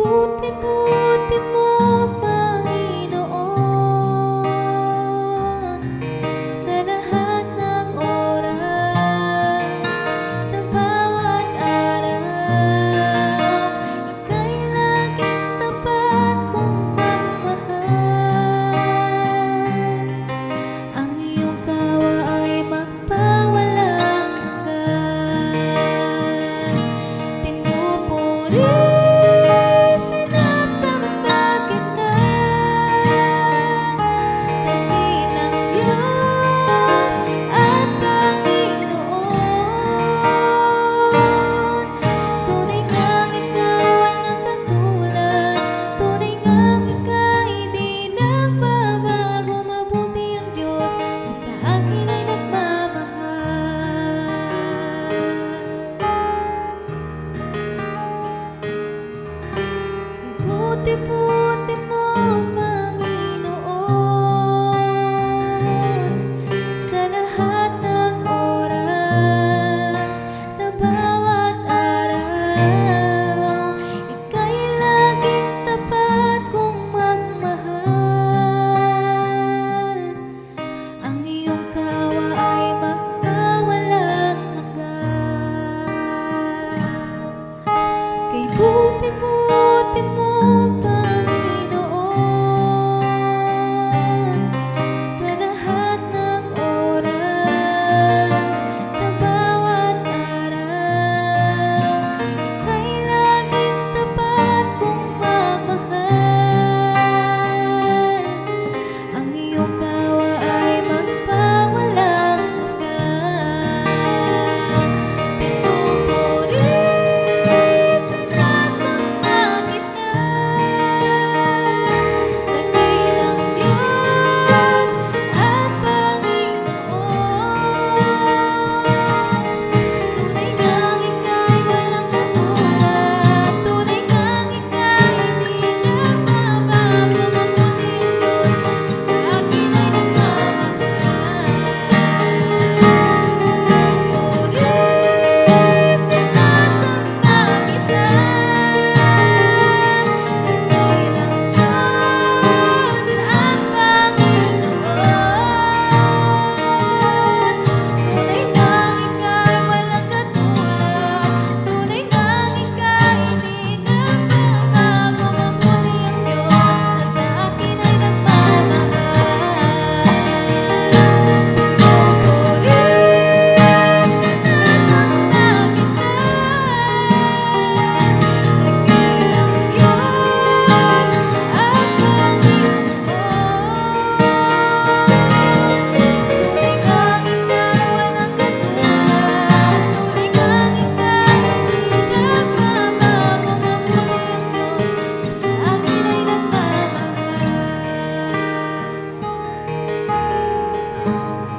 buti-buti mo, Panginoon, sa lahat ng oras, sa bawat araw. Ika'y laging tapat kong magmahal. Ang iyong kawa ay magpawalang hanggan. Pinupuri, sinasamba kita, dakilang Diyos at Panginoon. Tunay ngang Ikaw walang katulad, tunay ngang Ika'y di nagbabago. Mabuti ang Diyos na sa akin ay nagmamahal. Buti-buti mo, Panginoon, sa lahat ng oras, sa bawat araw. Ika'y laging tapat kong magmahal. Ang iyong kawa ay magpawalang hanggan. Kay buti-buti mo, Panginoon, sa lahat ng oras, sa bawat araw. Ika'y laging tapat kong magmahal. Ang iyong kawa ay magpawalang hanggan. Pinupuri, sinasamba kita, dakilang Diyos at Panginoon. Tunay ngang Ika'y walang katulad, tunay ngang Ika'y di nagbabago. Mabuti ang Diyos na sa akin ay nagmamahal. Pinupuri, sinasamba kita, dakilang Diyos at Panginoon. Tunay ngang Ika'y walang katulad, tunay ngang Ika'y di nagbabago. Mabuti ang Diyos na sa akin ay nagmamahal. Pinupuri, sinasamba kita, dakilang Diyos at Panginoon. Tunay ngang Ika'y walang katulad, tunay ngang Ika'y di nagbabago. Mabuti ang Diyos na sa akin ay nagmamahal.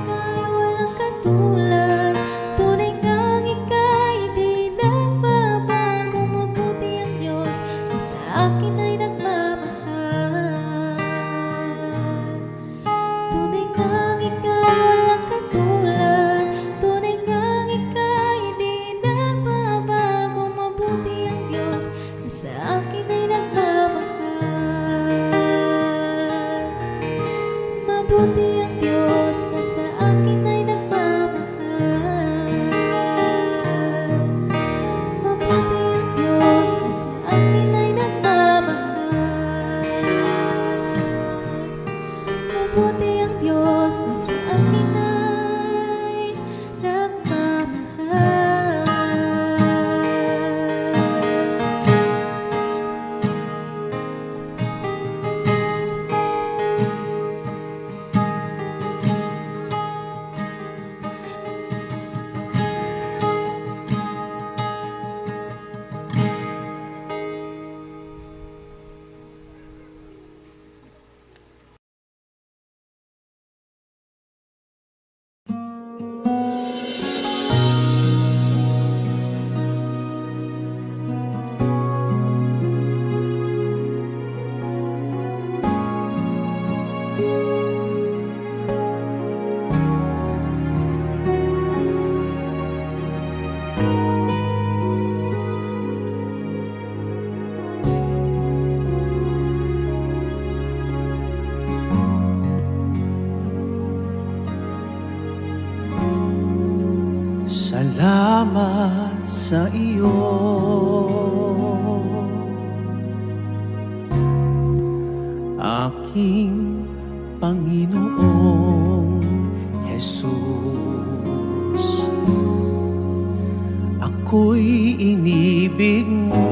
Ika'y walang katulad, tunay ngang Ika'y di nagbabago. Mabuti ang Diyos na sa akin ay nagmamahal. Tunay ngang Ika'y walang katulad, tunay ngang Ika'y di nagbabago. Mabuti ang Diyos na sa akin ay nagmamahal. Mabuti ang Diyos na sa akin ay nagmamahal. Mabuti ang Diyos na sa akin ay nagmamahal. Mabuti ang Diyos na sa akin ay nagmamahal. Salamat sa iyo, aking Panginoong Jesus. Ako'y inibig mo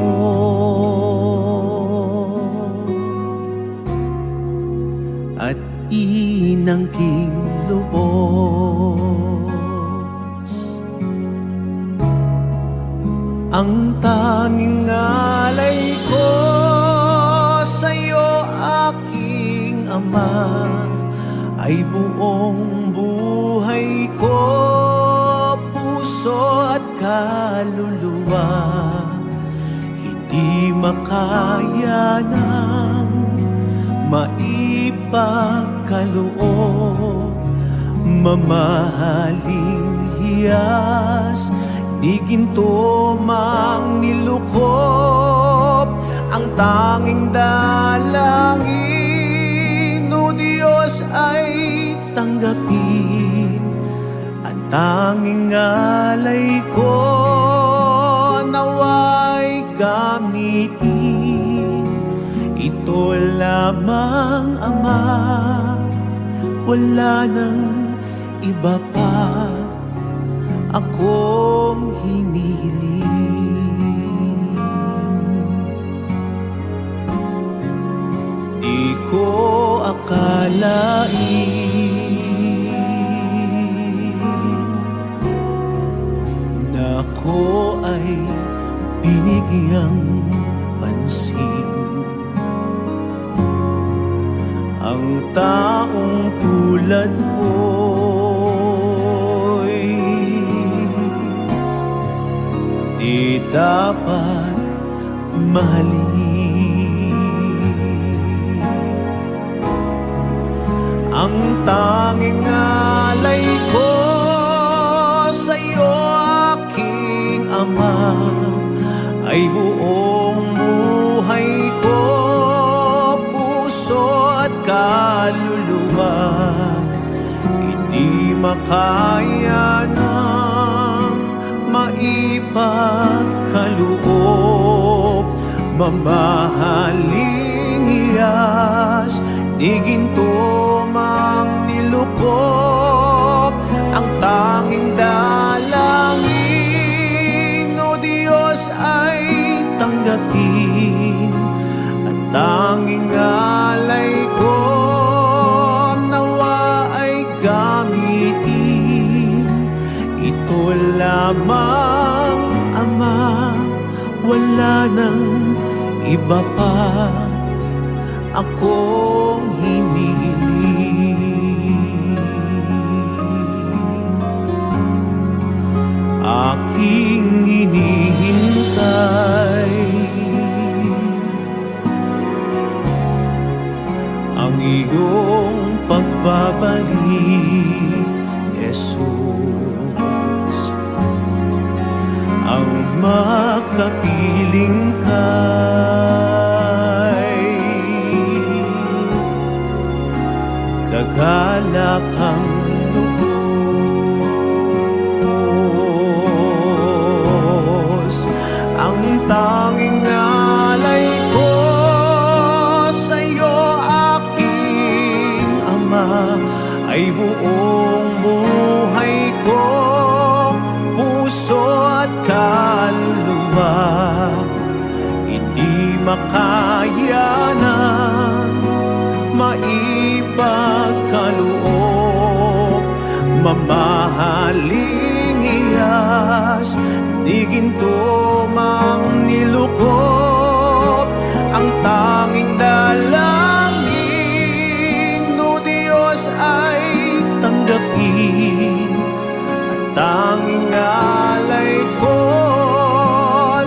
at inangking lubos. Ang tanging alay ko sa'yo, aking Ama, ay buong buhay ko, puso at kaluluwa. Hindi makaya ng maipagkaloob, mamahaling hiyas, di ginto mang nilukop. Ang tanging dalangin, o Diyos, ay tanggapin. Ang tanging alay ko, nawa'y gamitin. Ito lamang, Ama, wala nang iba pa akong hinihiling. Di ko akalain na ako ay binigyang pansin. Ang taong tulad ko'y di dapat mahalin. Ang tanging alay ko sa'yo, aking Ama, ay buong buhay ko, puso at kaluluwa. Hindi makaya ng maipagkaloob, mamahaling hiyas, di ginto mang nilukop. Ang tanging dalangin, o Diyos, ay tanggapin. Ang tanging alay ko, nawa ay gamitin. Ito lamang, Ama, wala nang iba pa akong hinihiling. Aking hinihintay ang iyong pagbabalik, Jesus. Ang makapiling kay kagalakang lubos. Ang tanging alay ko sa'yo, aking Ama, ay buong buhay ko, puso at kaluluwa. Hindi makaya ng maipagkaloob, mamahaling hiyas, di ginto mang nilukop. Ang tanging dalangin, o Diyos, ay tanggapin. Ang tanging alay ko,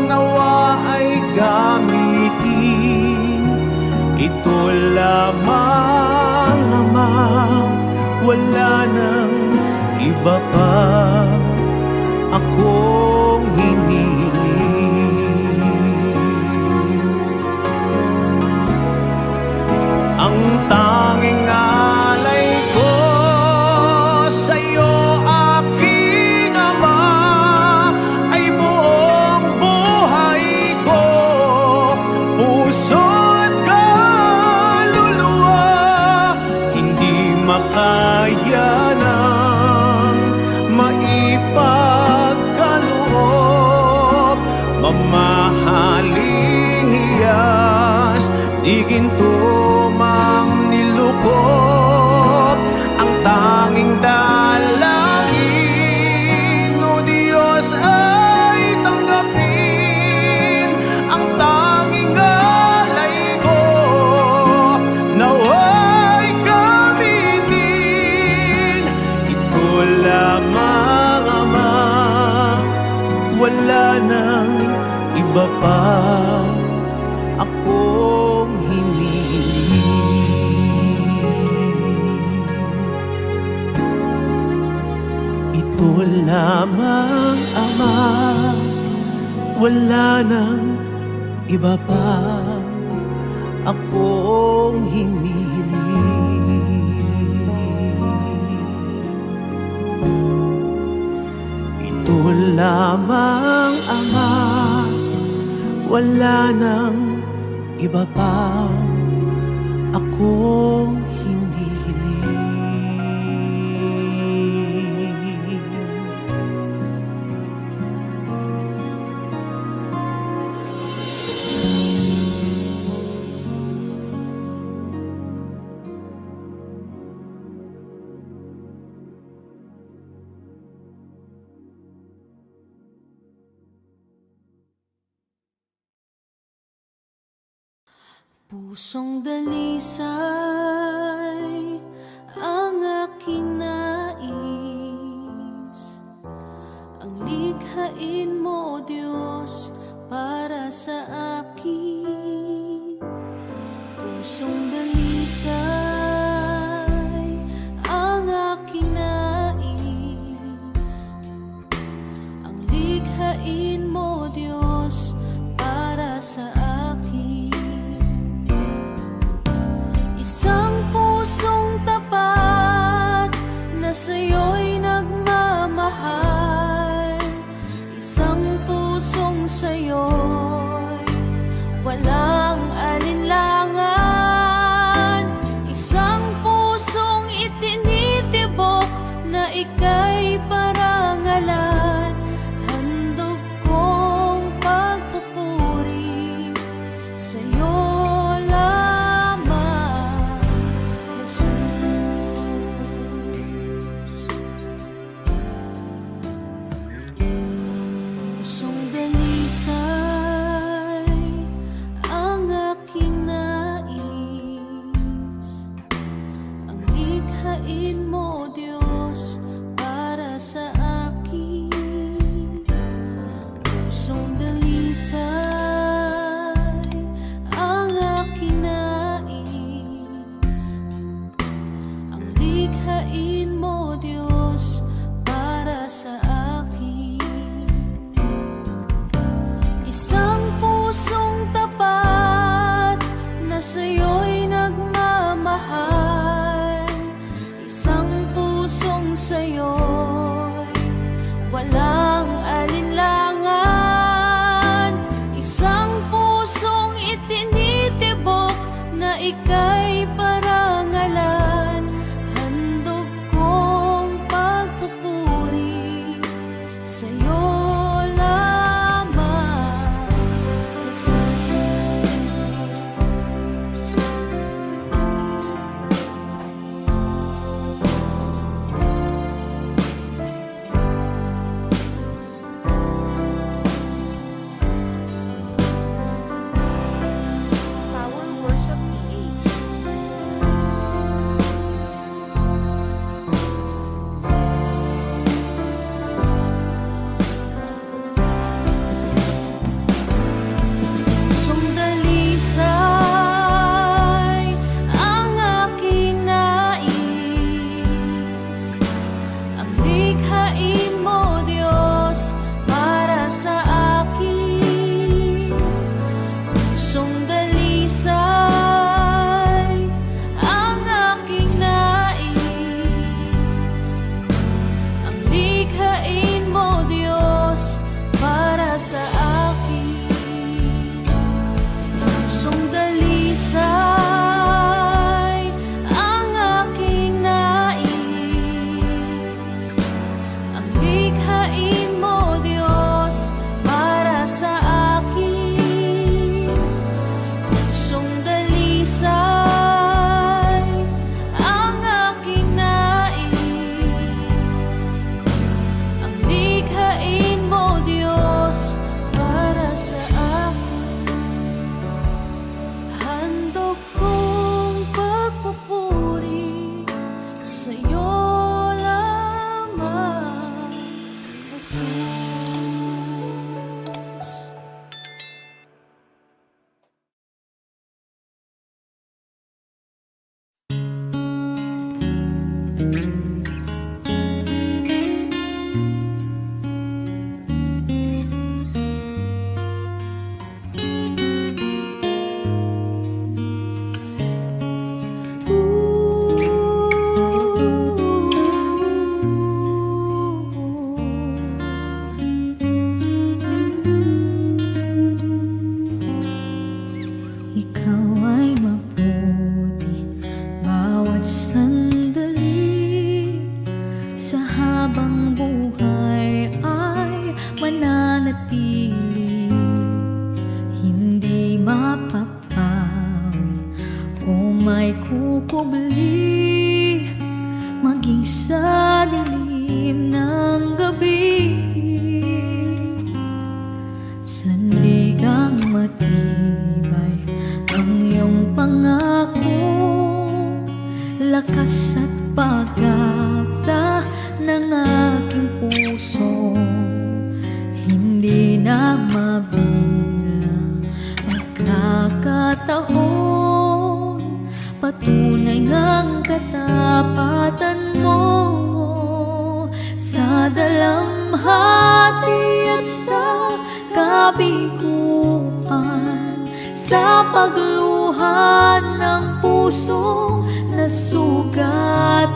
nawa ay gamitin. Ito lamang, Ama, wala nang iba pa akong hinihiling. Ang tanging alay ko sa'yo, aking Ama, iginto mang nilukop ang tanging dalangin. O Diyos ay tanggapin ang tanging alay ko, nawa'y gamitin. Ito lamang, Ama, wala nang iba pa akong hinihiling. Ito lamang, Ama, wala nang iba pa akong hinihiling. Ito lamang, Ama, wala nang iba pa akong hinihiling. Pusong dalisay ang aking nais, ang likhain mo, O Diyos, para sa akin. Pusong dalisay ang aking nais, ang likhain mo, O Diyos, para sa akin. Isang pusong tapat na sa'yo'y nagmamahal, isang pusong sa'yo'y walang alinlangan, isang pusong itinitibok na ika'y parangalan. Handog kong pagpupuri sa'yo lamang, Jesus. Pusong dalisay ang aking nais, ang likhain mo, O Diyos, para sa akin. Pusong dalisay ang aking nais, ang likhain mo, O Diyos, para sa akin. Isang pusong tapat na sa'yo'y nagmamahal, isang pusong sa'yo'y walang alinlangan, isang pusong itinitibok na ika'y parangalan. Handog kong pagpupuri sa'yo lamang, Jesus. Power Worship PH. Ikaw ay mabuti bawat sandali, sa habang buhay ay mananatili, hindi mapapawi o may kukubli, maging sa dilim ng gabi. Sandigang matibay ang iyong pangako, lakas at pag-asa ng aking puso, hindi na mabilang magkakataon, patunay ng katapatan mo sa dalamhati at sa kabiguan, sa pagluhan ng puso na sugatan,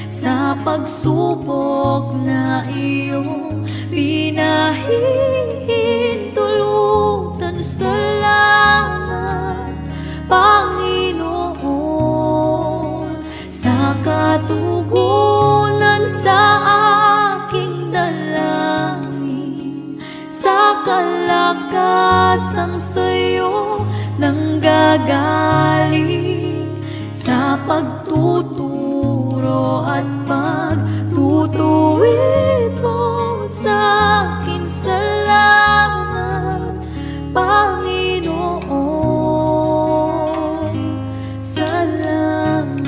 sa pagsubok na iyong pinahihintulutan. Salamat, Panginoon, sa katugunan sa aking dalangin, sa kalakasang sa'yo nanggagaling, sa pagtuturo at pagtutuwid mo sa akin. Salamat, Panginoon, salamat.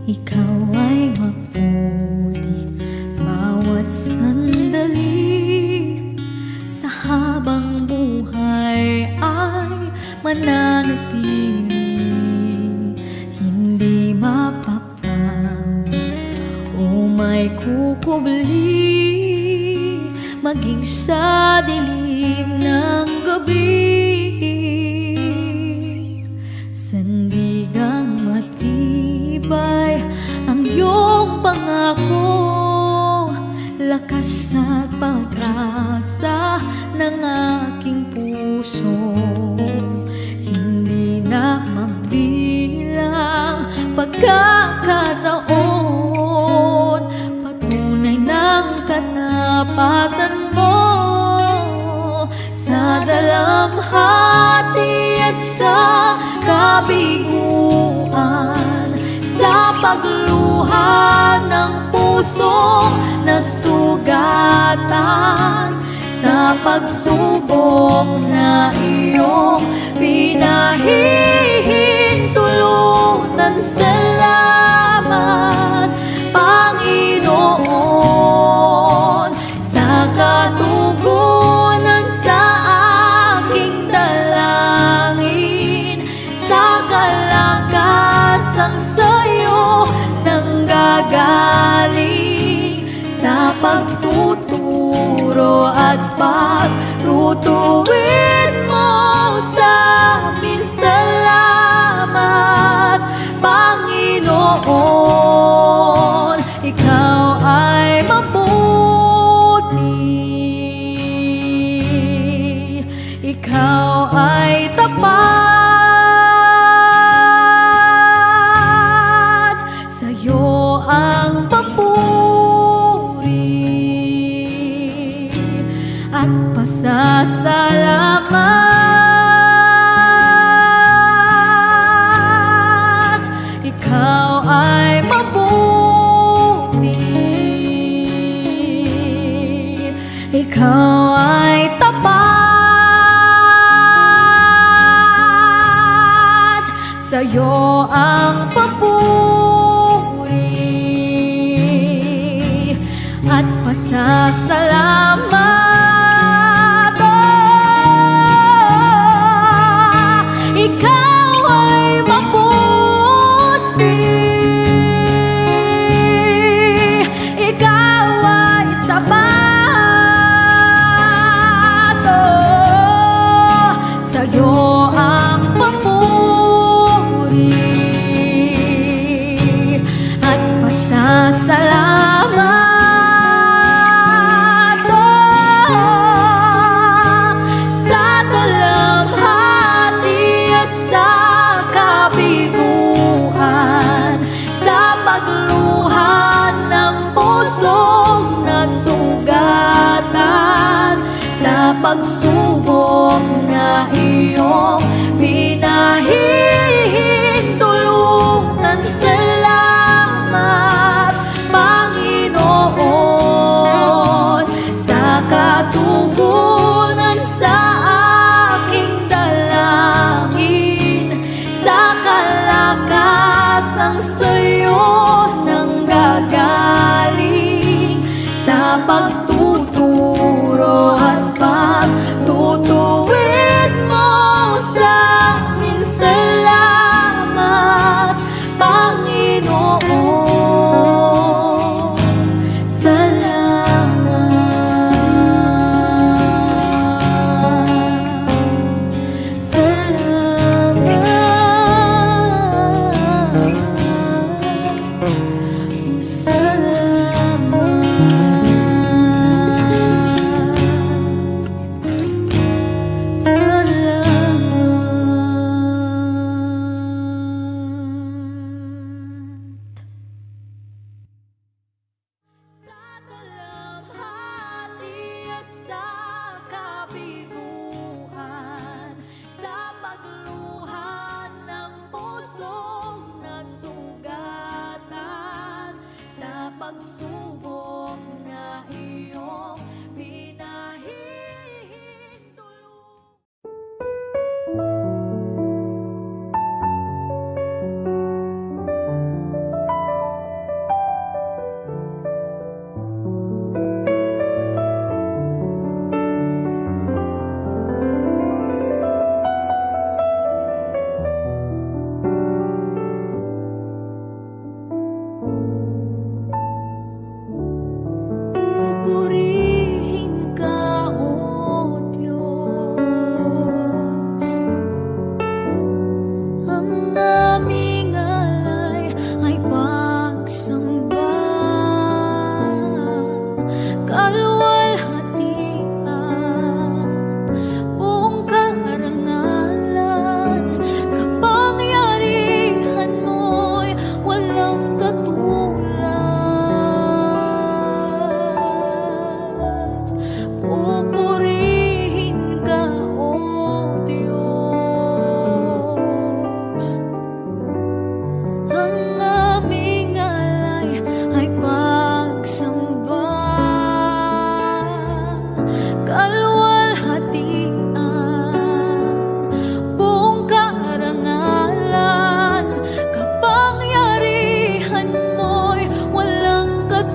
Ikaw ay mabuti bawat sandali, sa habang buhay ay mananatili, hindi mapapawi o may kukubli, maging sa dilim ng gabi. Sandigang matibay ang iyong pangako, lakas at pag-asa ng aking puso, hindi na mabilang pagkakataon, patunay ng katapatan mo sa dalamhati at sa kabiguan, sa pagluha ng puso na sugatan, sa pagsubok na iyong pinahihintulutan. Salamat, Panginoon, sa katugunan sa aking dalangin, sa kalakasang sa'yo nanggagaling, sa pagtuturo at pagtutuwid mo sa amin. Salamat, Panginoon, ikaw ay mabuti, ikaw ay tapat, sa'yo ang papuri at pasasalamat. Ikaw ay mabuti, ikaw ay tapat, sa'yo ang papuri at pasasalamat. Ikaw ay mabuti, ikaw ay sapat, sa'yo ang papuri pagsubok na iyong pinahihintulot. Pupurihin ka, O Diyos. Ang aming alay ay pagsamba, kaluwalhatian, buong karangalan, kapangyarihan mo'y walang katulad. Pupurihin ka, O Diyos. Ang aming alay ay pagsamba, kaluwalhatian, buong karangalan, kapangyarihan mo'y walang katulad.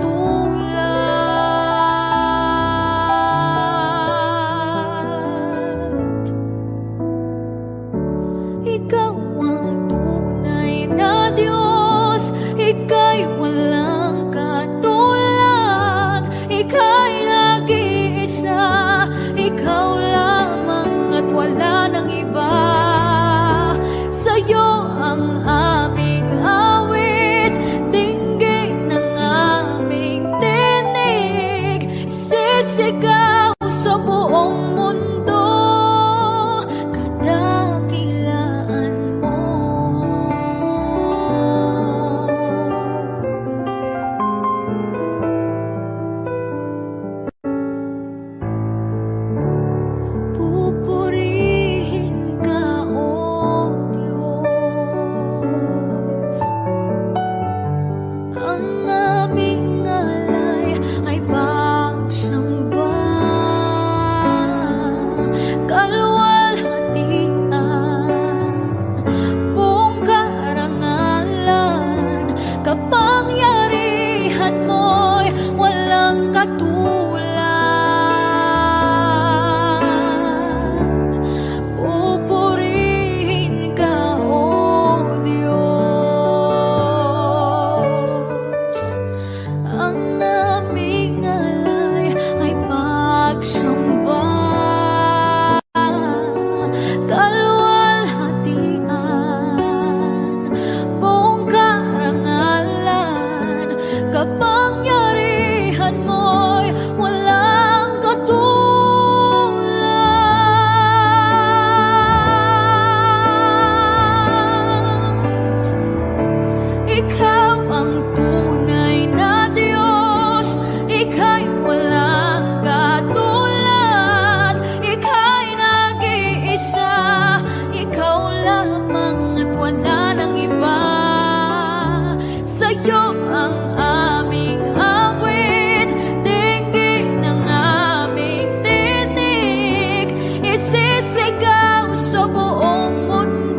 Ikaw ang tunay na Diyos, Ika'y walang katulad, Ika'y nag-iisa, Ikaw lamang at wala nang iba. Sa'yo ang aming awit, dinggin ng aming tinig, sisigaw sa buong mundo, kadakilaan mo. Pupurihin ka, O Diyos. Ang aming alay ay pagsamba, kaluwalhatian, buong karangalan, kapangyarihan mo'y walang katulad. Pupurihin ka, O Diyos. Ang aming alay ay pagsamba, kaluwalhatian, buong karangalan, kapangyarihan mo'y walang katulad. Ikaw ang tunay na Diyos, Ika'y walang katulad, Ika'y nag-iisa, Ikaw lamang at wala nang iba. Sa'yo ang aming awit, dinggin ng aming tinig, isisigaw sa buong mundo.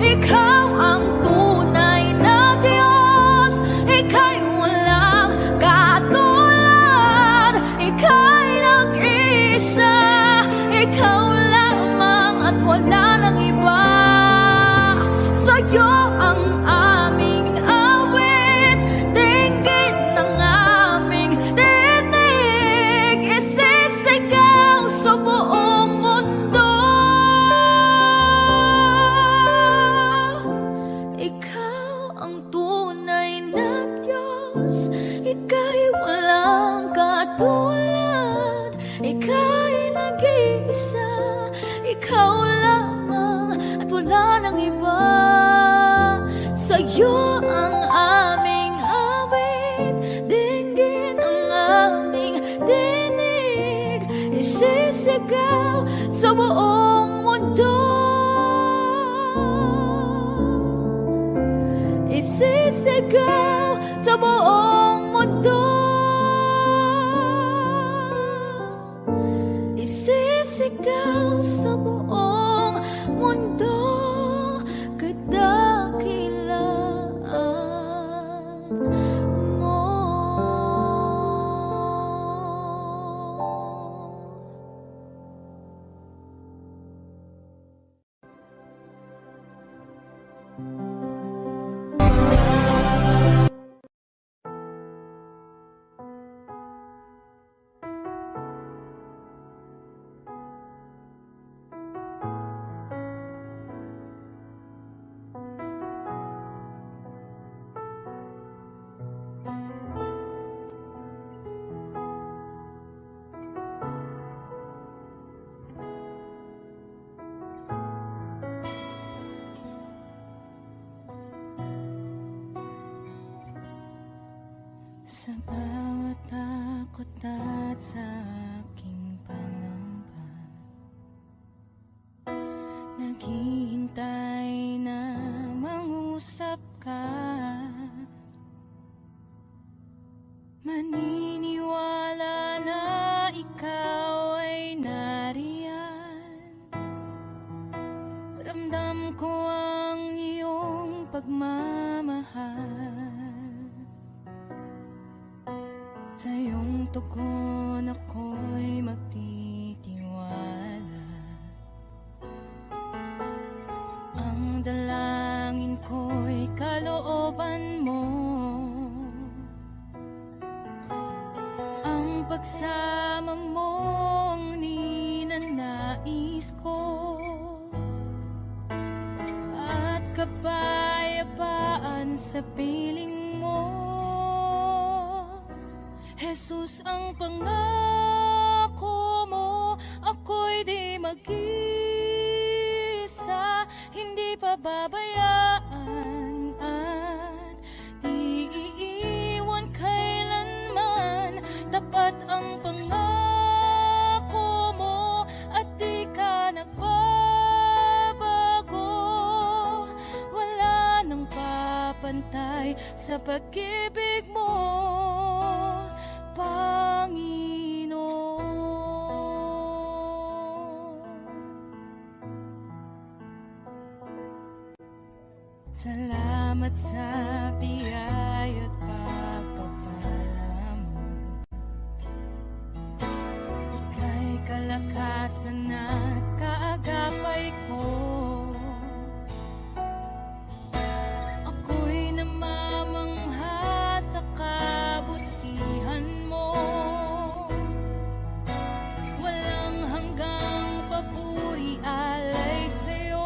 Ikaw ang tunay na Diyos, Ika'y walang katulad, Ika'y nag-iisa, Ikaw lamang at wala nang iba. Sa'yo ang aming awit, dinggin ng aming tinig, isisigaw sa buong mundo. Ikaw ang tunay na Diyos, Ika'y walang katulad, Ika'y nag-iisa, Ikaw lamang at wala nang iba. Sa'yo ang aming awit, dinggin ang aming tinig, isisigaw sa buong mundo. Isisigaw sa buong mundo, isisigaw sa buong mundo, kadakilaan mo. Sa bawat takot at sa aking pangamba, naghihintay na mangusap ka. Maniniwala na ikaw ay nariyan. Ramdam ko ang iyong pagmamahal. Sa iyong tugon ako'y magtitiwala. Ang dalangin ko'y kalooban mo. Ang pagsama mo ang ninanais ko. At kapayapaan sa piling mo. Jesus, ang pangako mo, ako'y di mag-isa, hindi pababayaan at di iiwan kailanman. Tapat ang pangako mo at di ka nagbabago. Wala nang papantay sa pag-ibig mo, Panginoon. Salamat sa biyaya at pagpapala mo. Ika'y kalakasan at kaagapay ko. Ako'y namamangha sa kabutihan mo. Walang hanggang papuri alay sa'yo.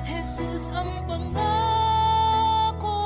Jesus, ang pangako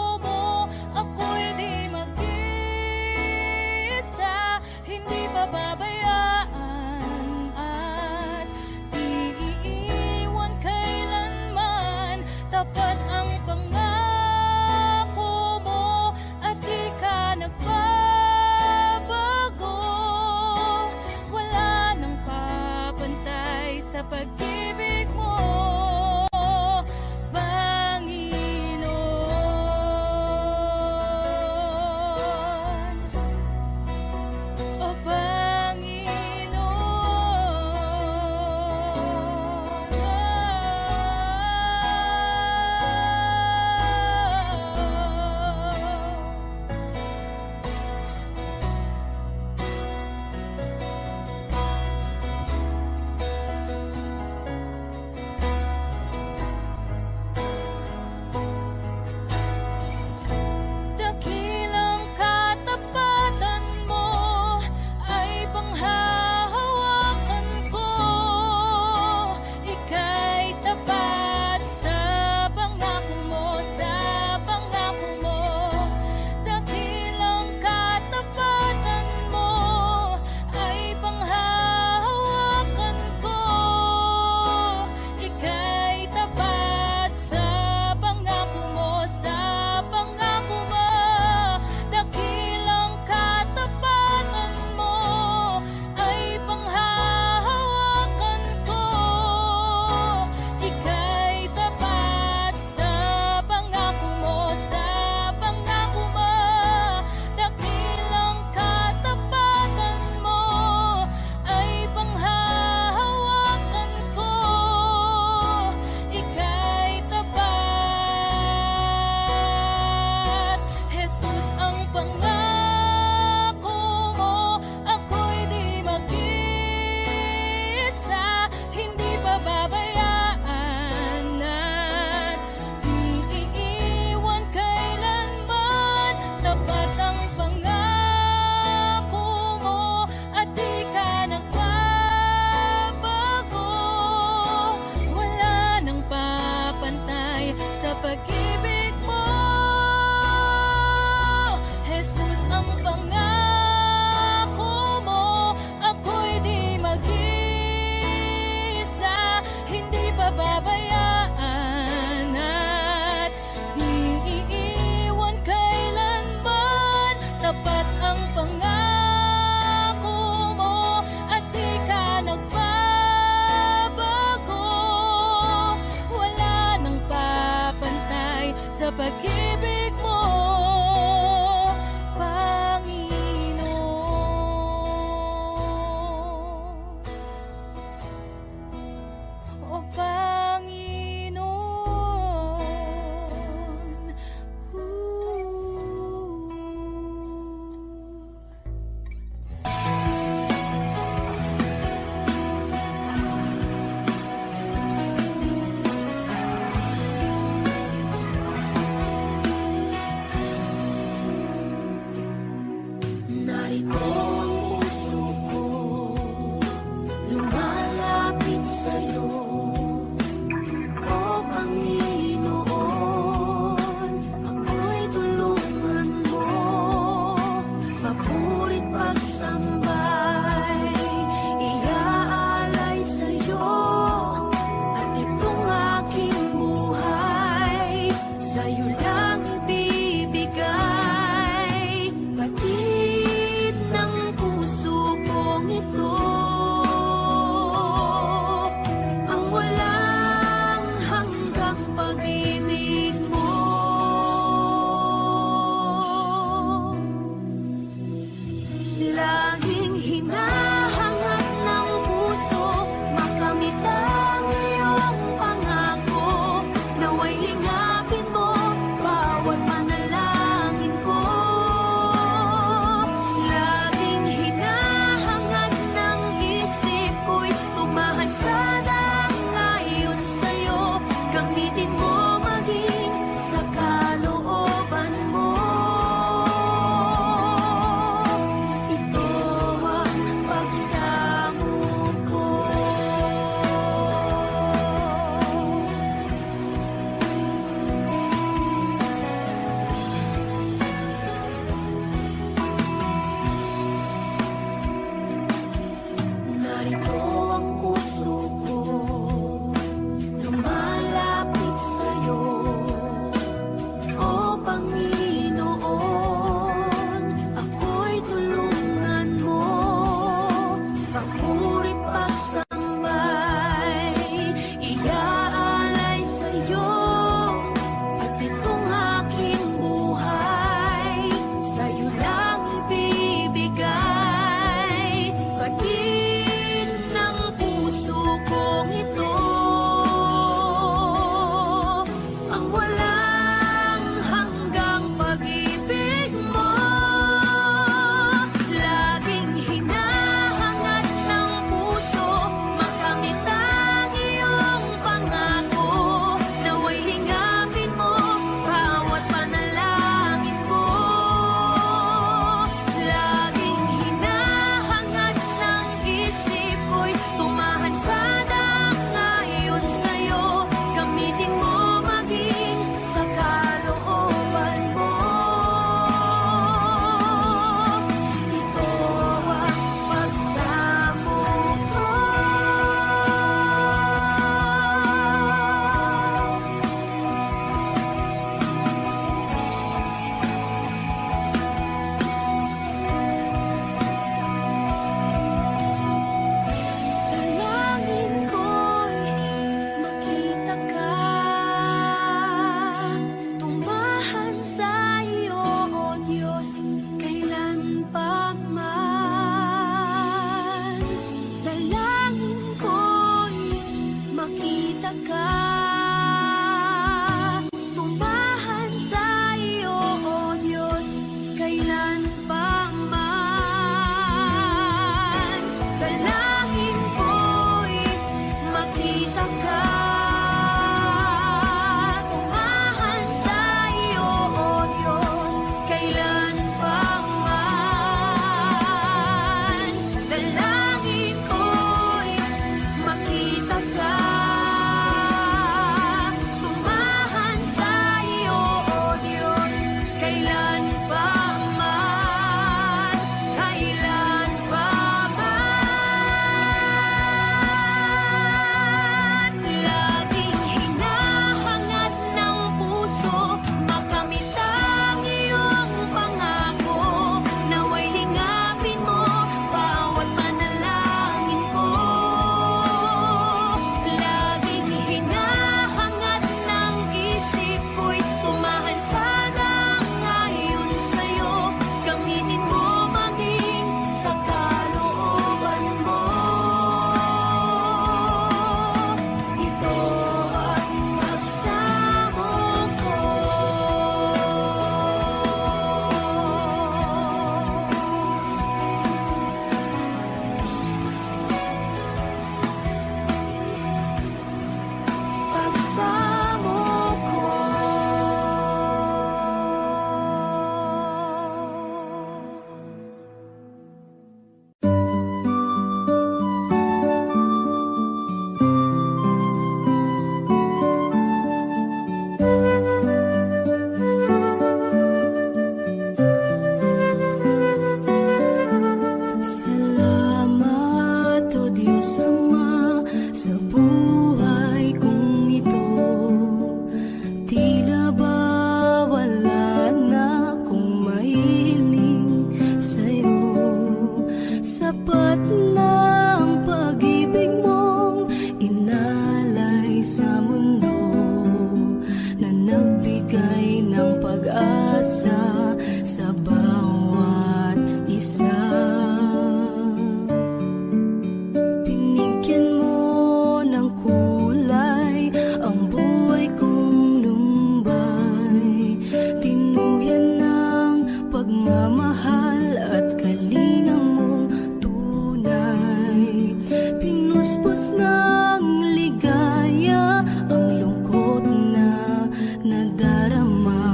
Lubos ng ligaya ang lungkot na nadarama.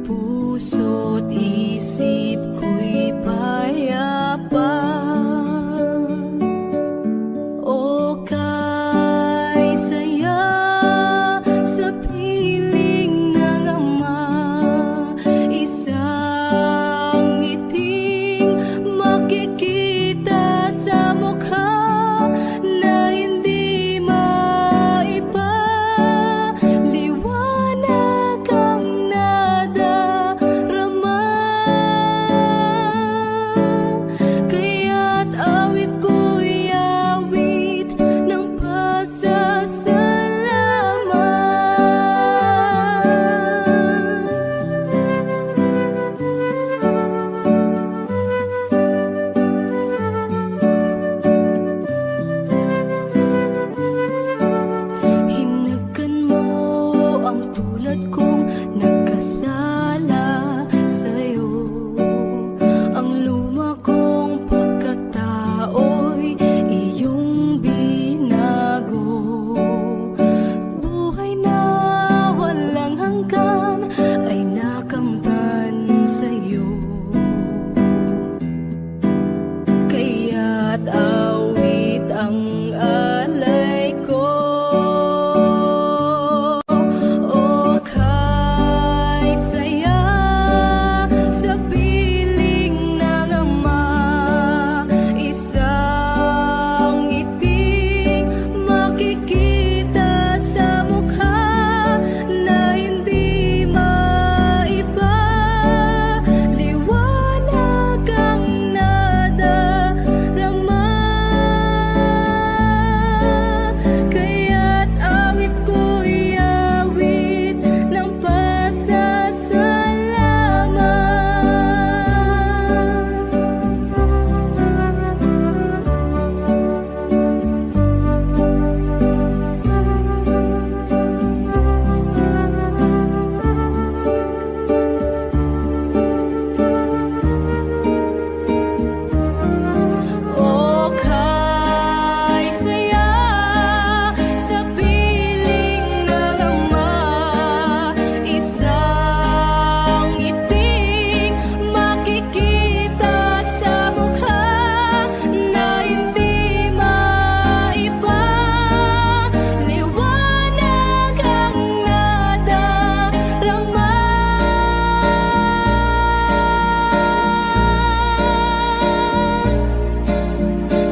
Puso't isip ko'y payapa. O kay saya sa piling ng ama, isang ngiting makikita sa mukha na hindi maipaliwanag ang nadarama. Kaya't awit ko'y awit ng pasasalamat. Hinagkan mo ang tulad kong nagkasala sa'yo. Ang luma kong pagkatao'y iyong binago. Buhay na walang hanggan ay nakamtan sa'yo. Kaya't awit ang alay ko. O kay saya sa piling ng ama, isang ngiting makikita sa mukha na hindi maipaliwanag ang nadarama. Kaya't awit ko'y awit ng pasasalamat. O kay saya sa piling ng ama, isang ngiting makikita sa mukha na hindi maipaliwanag ang nadarama.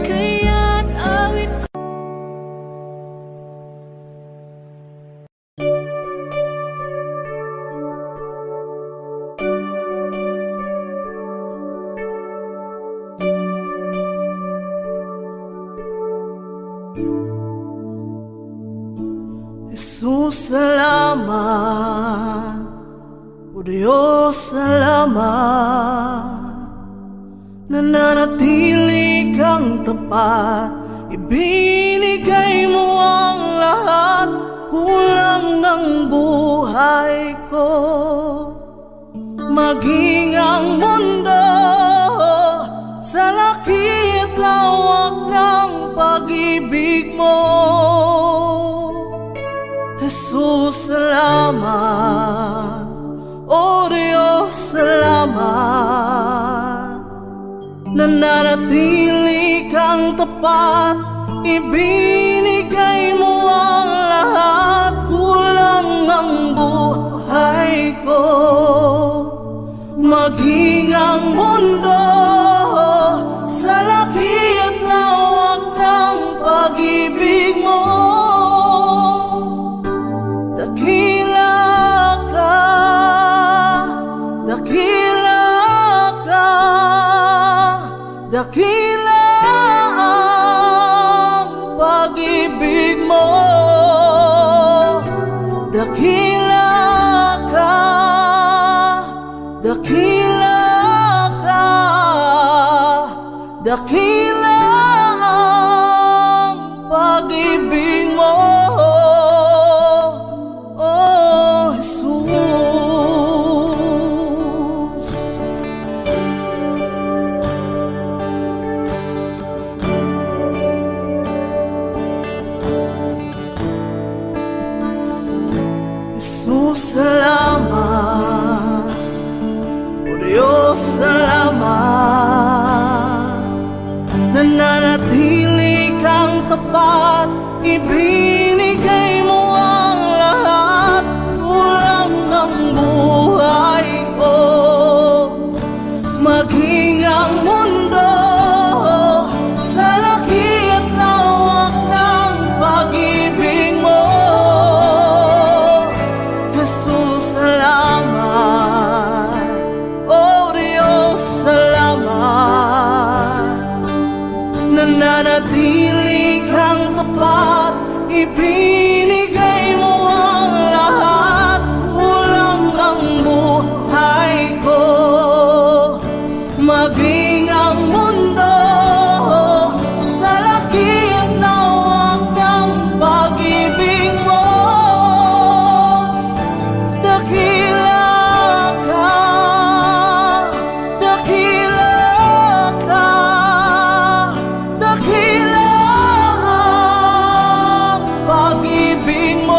Kaya't awit Jesus, salamat. O Diyos, salamat. Nananatili kang tapat, ibinigay mo ang lahat. Kulang ng buhay ko, maging ang mundo sa laki't lawak ng pag-ibig mo. Jesus, salamat. O Diyos, salamat. Nananatili kang tapat, ibinigay mo ang lahat. Kulang ang buhay ko, maging ang mundo sa laki't lawak ng pag-ibig mo. Dakila ka, dakila ka, dakila ang pag-ibig mo. Dakila ka, dakila ka, dakila ang pag-ibig mo. Oh, Jesus. tapat, ibinigay mo ang lahat, kulang ang buhay ko. Maging ang mundo sa laki at lawak ng pag-ibig mo. Jesus, salamat. Oh Diyos, salamat. Nananatili kang tapat, ibinigay mo ang lahat, kulang ang buhay ko. Maging ang mundo sa laki at lawak ng pag-ibig mo. Dakila ka, dakila ka, dakila ang pag-ibig mo.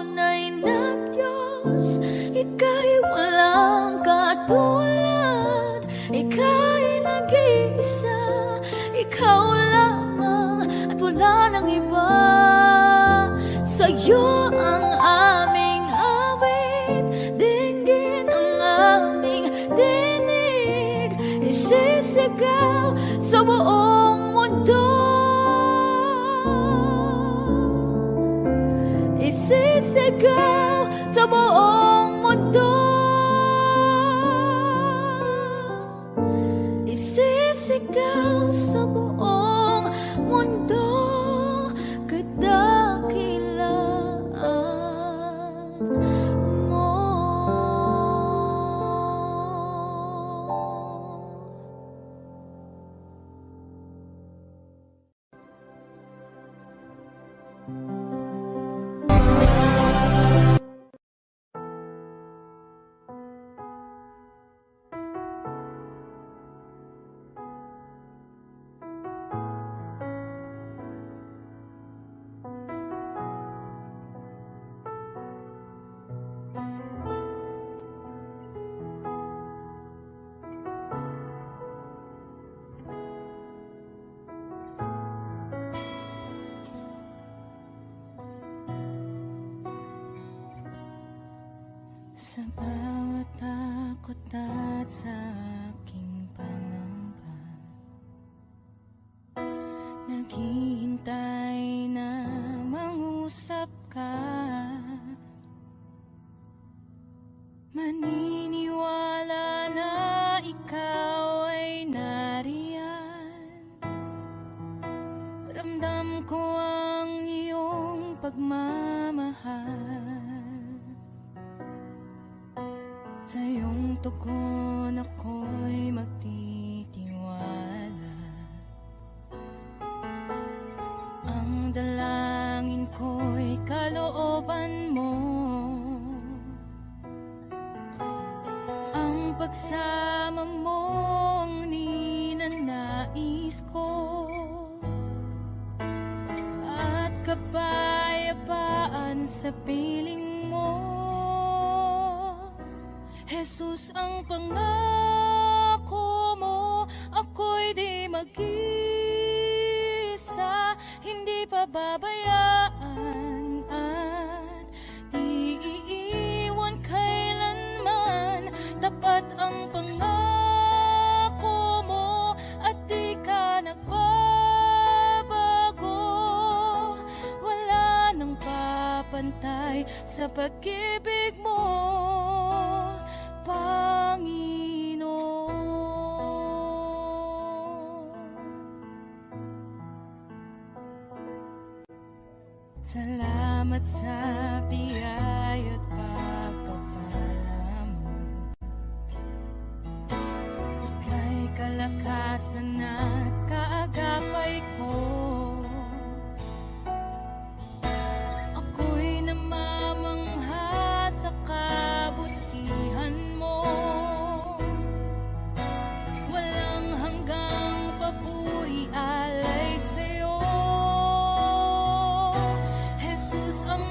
tunay na Diyos. Ika'y walang katulad, ika'y nag-iisa, ikaw lamang at wala nang iba. Sa'yo ang aming awit, dinggin ang aming dinig, isisigaw sa buong mundo, isisigaw sa buong mundo, isisigaw sa buong mundo, kadakilaan mo. Sa bawat takot at sa aking pangamba, naghihintay na mangusap ka. Maniniwala na ikaw ay nariyan. Ramdam ko ang iyong pagmamahal. Sa iyong tugon ako'y magtitiwala. Ang dalangin ko'y kalooban mo. Ang pagsama mo ang ninanais ko. At kapayapaan sa piling mo. Jesus, ang pangako mo, ako'y di mag-isa, hindi pababayaan at di iiwan kailanman. Tapat ang pangako mo at di ka nagbabago. Wala nang papantay sa pag-ibig mo, Panginoon. Salamat sa biyaya at pagpapala mo. Ika'y kalakasan at kaagapay ko. Ako'y namamangha sa kabutihan mo. Walang hanggang papuri alay sa'yo. Jesus, ang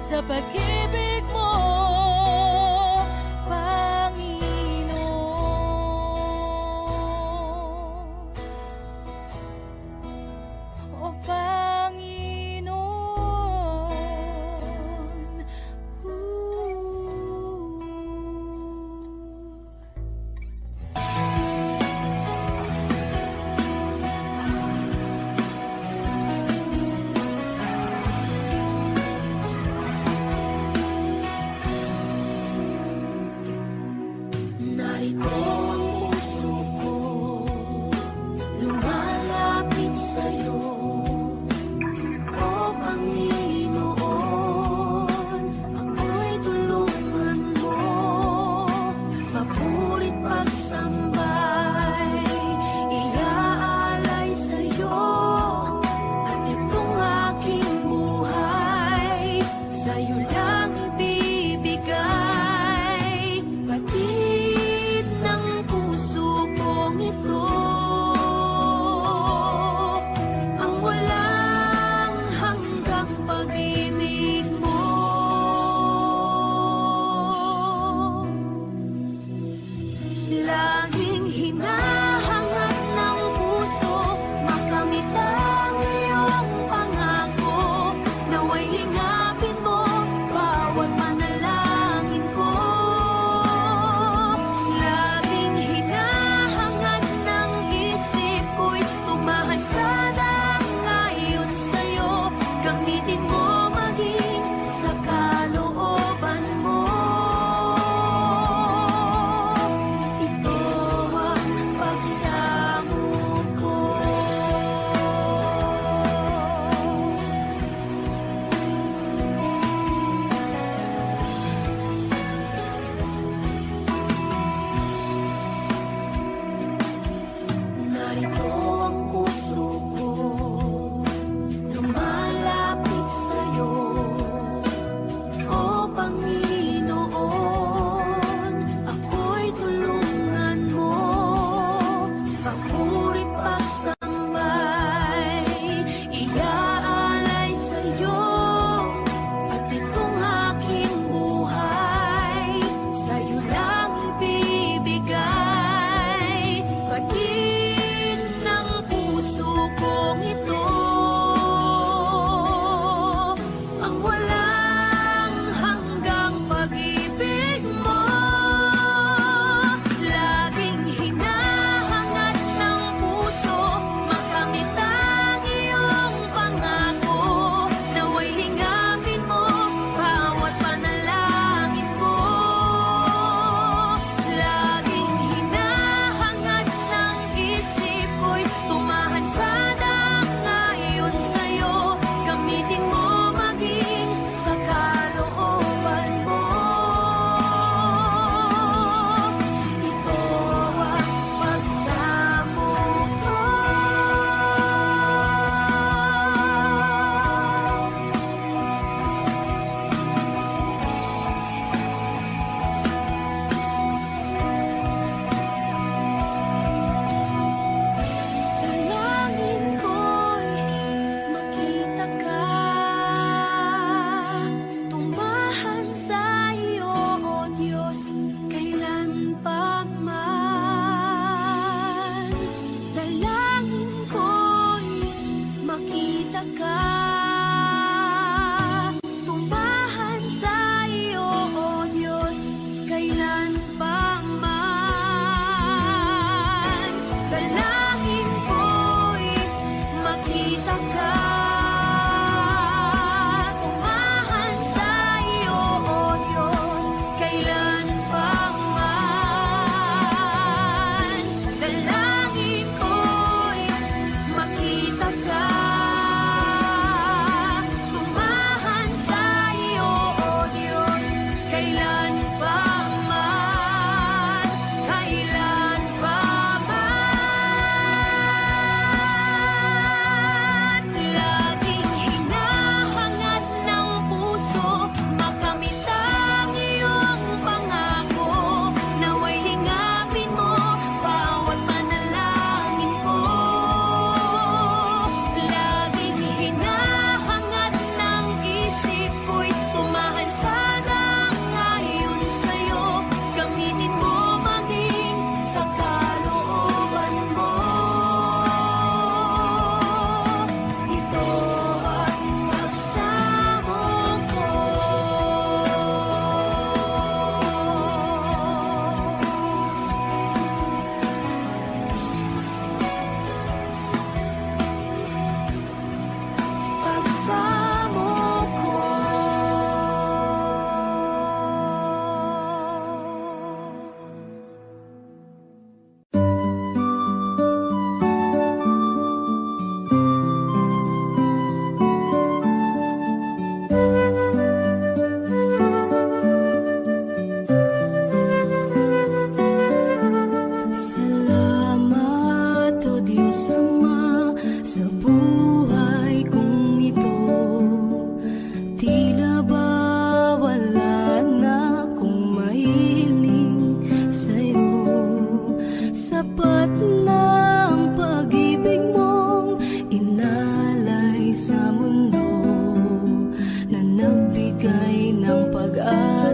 sa pag-ibig mo, Panginoon. O Panginoon.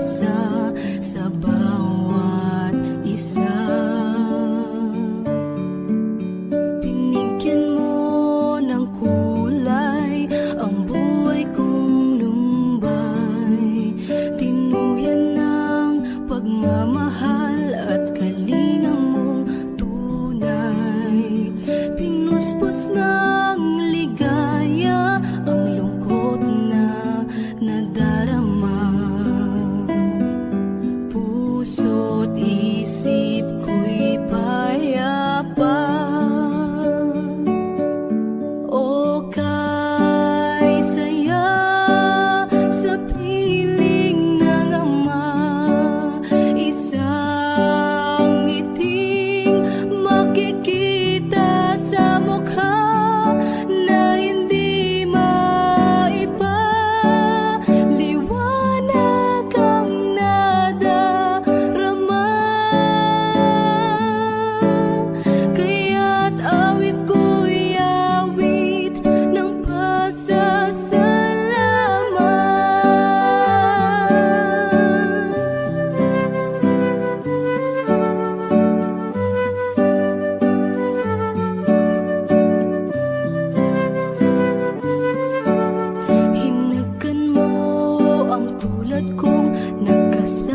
pag-asa sa bawat isa. Binigyan mo ng kulay ang buhay kong lumbay, tinuyan ng pagmamahal at kalinga mong tunay. Pinuspos ng ligaya ang lungkot na nadarama, puso't isip ko'y payapa. O kay saya sa piling ng ama, isang ngiting makikita sa mukha na hindi maipaliwanag ang nadarama. Kaya't awit ko'y awit ng pasasalamat. Hinagkan mo ang tulad kong nagkasala,